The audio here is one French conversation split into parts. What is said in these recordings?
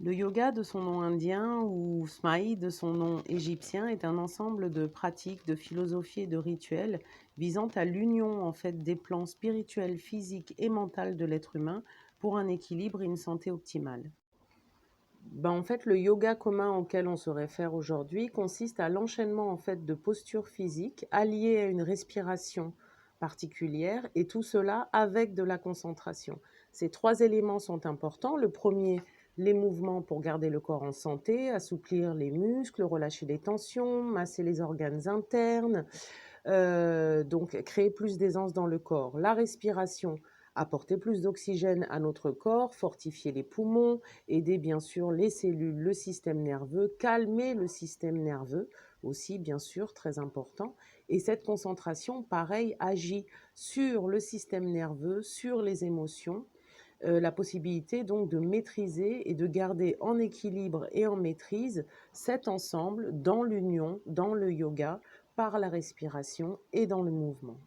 Le yoga, de son nom indien, ou Smaï, de son nom égyptien, est un ensemble de pratiques, de philosophies et de rituels visant à l'union en fait des plans spirituels, physiques et mentaux de l'être humain pour un équilibre et une santé optimale. En fait, le yoga commun auquel on se réfère aujourd'hui consiste à l'enchaînement en fait de postures physiques alliées à une respiration particulière, et tout cela avec de la concentration. Ces trois éléments sont importants. Le premier, les mouvements pour garder le corps en santé, assouplir les muscles, relâcher les tensions, masser les organes internes, donc créer plus d'aisance dans le corps. La respiration, apporter plus d'oxygène à notre corps, fortifier les poumons, aider bien sûr les cellules, le système nerveux, calmer le système nerveux aussi, bien sûr, très important. Et cette concentration, pareil, agit sur le système nerveux, sur les émotions, la possibilité donc de maîtriser et de garder en équilibre et en maîtrise cet ensemble dans l'union, dans le yoga, par la respiration et dans le mouvement.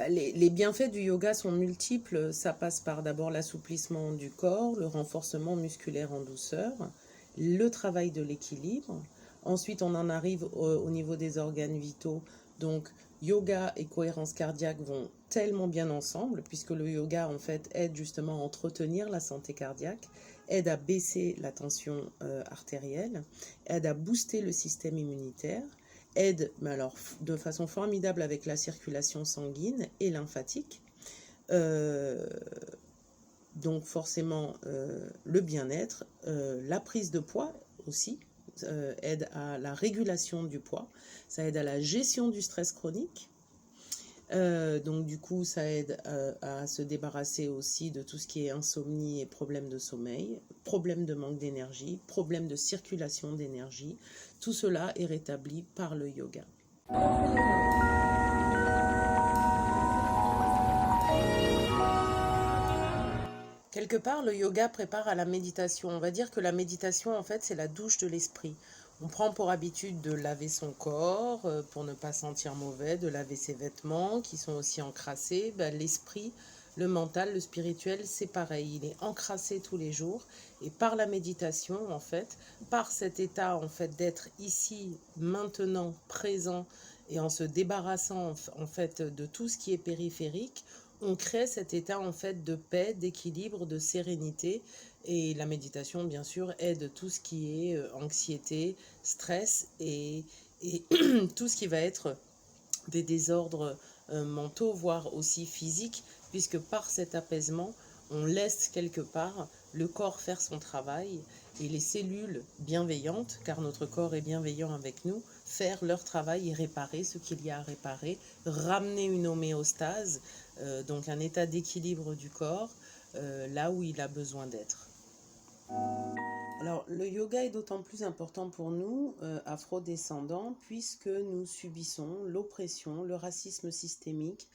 Les bienfaits du yoga sont multiples. Ça passe par d'abord l'assouplissement du corps, le renforcement musculaire en douceur, le travail de l'équilibre. Ensuite, on en arrive au niveau des organes vitaux. Donc, yoga et cohérence cardiaque vont tellement bien ensemble, puisque le yoga, en fait, aide justement à entretenir la santé cardiaque, aide à baisser la tension artérielle, aide à booster le système immunitaire, aide mais alors, de façon formidable avec la circulation sanguine et lymphatique. Euh, donc forcément le bien-être, la prise de poids aussi, aide à la régulation du poids, ça aide à la gestion du stress chronique. Donc du coup, ça aide à se débarrasser aussi de tout ce qui est insomnie et problèmes de sommeil, problèmes de manque d'énergie, problèmes de circulation d'énergie. Tout cela est rétabli par le yoga. Quelque part, le yoga prépare à la méditation. On va dire que la méditation, en fait, c'est la douche de l'esprit. On prend pour habitude de laver son corps pour ne pas sentir mauvais, de laver ses vêtements qui sont aussi encrassés. L'esprit, le mental, le spirituel, c'est pareil. Il est encrassé tous les jours. Et par la méditation, en fait, par cet état en fait d'être ici, maintenant, présent, et en se débarrassant en fait de tout ce qui est périphérique, on crée cet état en fait de paix, d'équilibre, de sérénité. Et la méditation, bien sûr, aide tout ce qui est anxiété, stress et tout ce qui va être des désordres mentaux, voire aussi physiques, puisque par cet apaisement, on laisse quelque part le corps faire son travail et les cellules bienveillantes, car notre corps est bienveillant avec nous, faire leur travail et réparer ce qu'il y a à réparer, ramener une homéostase, donc un état d'équilibre du corps, là où il a besoin d'être. Alors, le yoga est d'autant plus important pour nous, afro-descendants, puisque nous subissons l'oppression, le racisme systémique,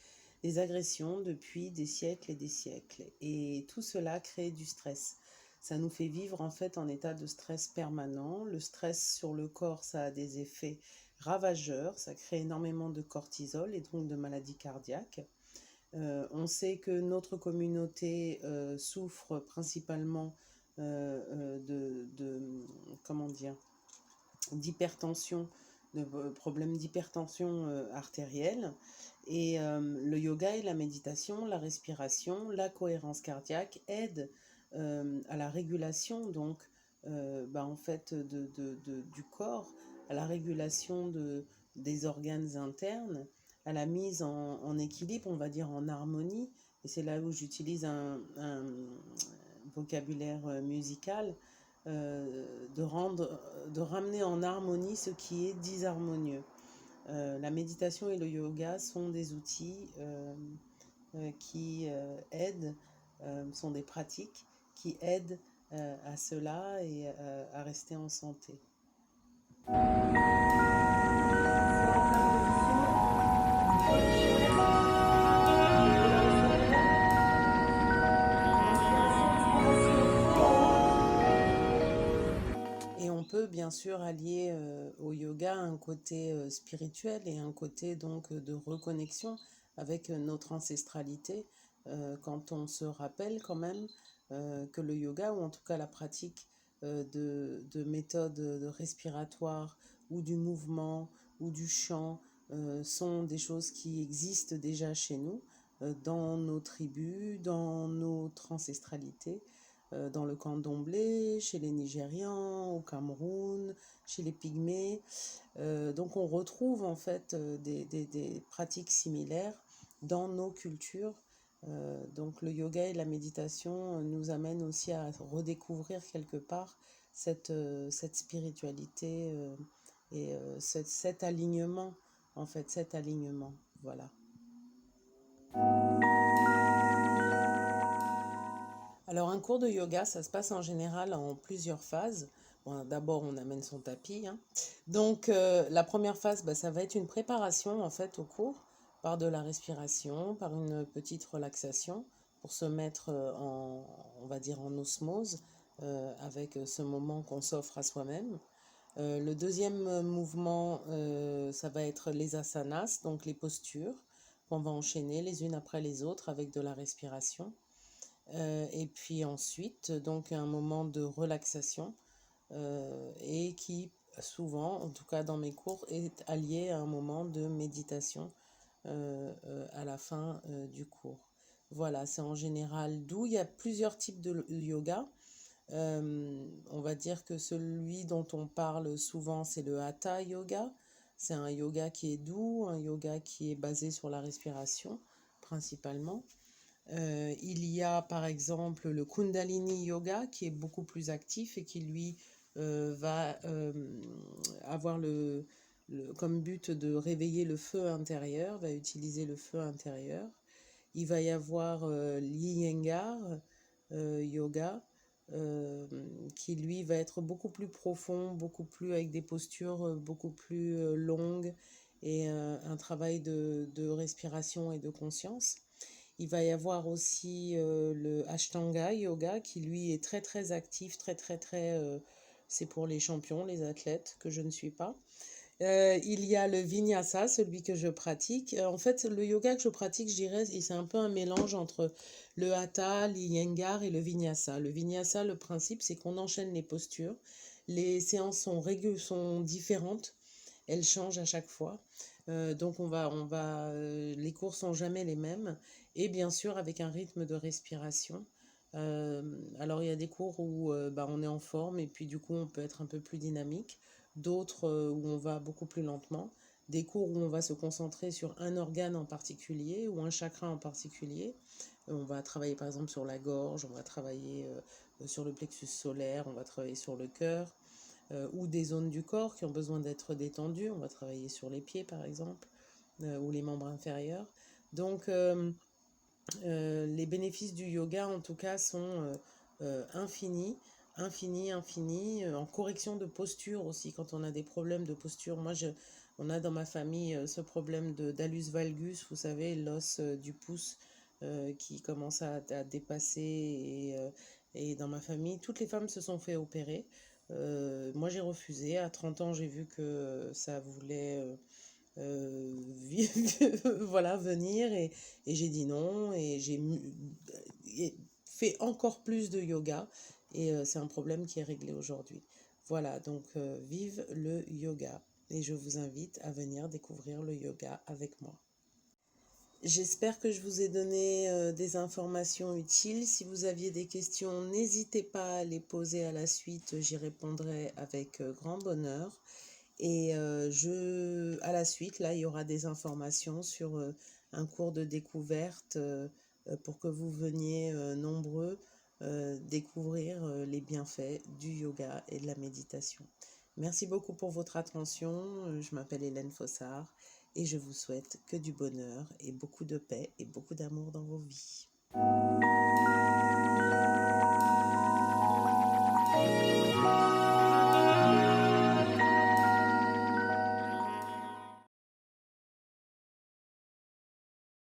les agressions depuis des siècles et des siècles. Et tout cela crée du stress. Ça nous fait vivre en fait en état de stress permanent. Le stress sur le corps, ça a des effets ravageurs, ça crée énormément de cortisol et donc de maladies cardiaques. On sait que notre communauté souffre principalement comment dire, d'hypertension, de problèmes d'hypertension artérielle. Et le yoga et la méditation, la respiration, la cohérence cardiaque aident à la régulation donc en fait du corps, à la régulation des organes internes, à la mise en équilibre, on va dire en harmonie. Et c'est là où j'utilise un vocabulaire musical, de ramener en harmonie ce qui est disharmonieux. La méditation et le yoga sont des outils qui aident, sont des pratiques qui aident à cela et à rester en santé. Et on peut bien sûr allier au yoga un côté spirituel et un côté donc de reconnexion avec notre ancestralité, quand on se rappelle quand même que le yoga, ou en tout cas la pratique de méthodes respiratoires ou du mouvement ou du chant sont des choses qui existent déjà chez nous, dans nos tribus, dans notre ancestralité, dans le candomblé, chez les Nigérians, au Cameroun, chez les Pygmées. Donc on retrouve en fait des pratiques similaires dans nos cultures. Donc le yoga et la méditation nous amènent aussi à redécouvrir quelque part cette spiritualité et cet alignement, en fait, cet alignement. Voilà. Alors un cours de yoga, ça se passe en général en plusieurs phases. Bon, d'abord, on amène son tapis, hein. Donc la première phase, bah, ça va être une préparation en fait au cours par de la respiration, par une petite relaxation pour se mettre on va dire, en osmose avec ce moment qu'on s'offre à soi-même. Le deuxième mouvement, ça va être les asanas, donc les postures qu'on va enchaîner les unes après les autres avec de la respiration. Et puis ensuite, donc un moment de relaxation et qui souvent, en tout cas dans mes cours, est allié à un moment de méditation à la fin du cours. Voilà, c'est en général d'où il y a plusieurs types de yoga. On va dire que celui dont on parle souvent, c'est le Hatha Yoga. C'est un yoga qui est doux, un yoga qui est basé sur la respiration principalement. Il y a par exemple le Kundalini Yoga qui est beaucoup plus actif et qui lui va avoir comme but de réveiller le feu intérieur, va utiliser le feu intérieur. Il va y avoir l'Iyengar Yoga qui lui va être beaucoup plus profond, beaucoup plus avec des postures beaucoup plus longues et un travail de respiration et de conscience. Il va y avoir aussi le Ashtanga Yoga qui lui est très très actif, c'est pour les champions, les athlètes que je ne suis pas. Il y a le Vinyasa, celui que je pratique. En fait, le yoga que je pratique, je dirais, c'est un peu un mélange entre le Hatha, l'Iyengar et le Vinyasa. Le Vinyasa, le principe, c'est qu'on enchaîne les postures. Les séances sont différentes. Elles changent à chaque fois. Donc les cours sont jamais les mêmes. Et bien sûr, avec un rythme de respiration. Alors, il y a des cours où on est en forme et puis du coup, on peut être un peu plus dynamique. D'autres où on va beaucoup plus lentement. Des cours où on va se concentrer sur un organe en particulier ou un chakra en particulier. On va travailler par exemple sur la gorge, on va travailler sur le plexus solaire, on va travailler sur le cœur ou des zones du corps qui ont besoin d'être détendues. On va travailler sur les pieds par exemple ou les membres inférieurs. Donc les bénéfices du yoga en tout cas sont infinis, infinis, en correction de posture aussi quand on a des problèmes de posture. On a dans ma famille ce problème d'allus valgus, vous savez, l'os du pouce qui commence à dépasser et dans ma famille, toutes les femmes se sont fait opérer. Moi j'ai refusé, à 30 ans j'ai vu que ça voulait voilà, venir et j'ai dit non et fait encore plus de yoga et c'est un problème qui est réglé aujourd'hui. Voilà, donc vive le yoga et je vous invite à venir découvrir le yoga avec moi. J'espère que je vous ai donné des informations utiles. Si vous aviez des questions, n'hésitez pas à les poser à la suite, j'y répondrai avec grand bonheur. Et à la suite, là, il y aura des informations sur un cours de découverte pour que vous veniez nombreux découvrir les bienfaits du yoga et de la méditation. Merci beaucoup pour votre attention. Je m'appelle Hélène Fossard et je vous souhaite que du bonheur et beaucoup de paix et beaucoup d'amour dans vos vies.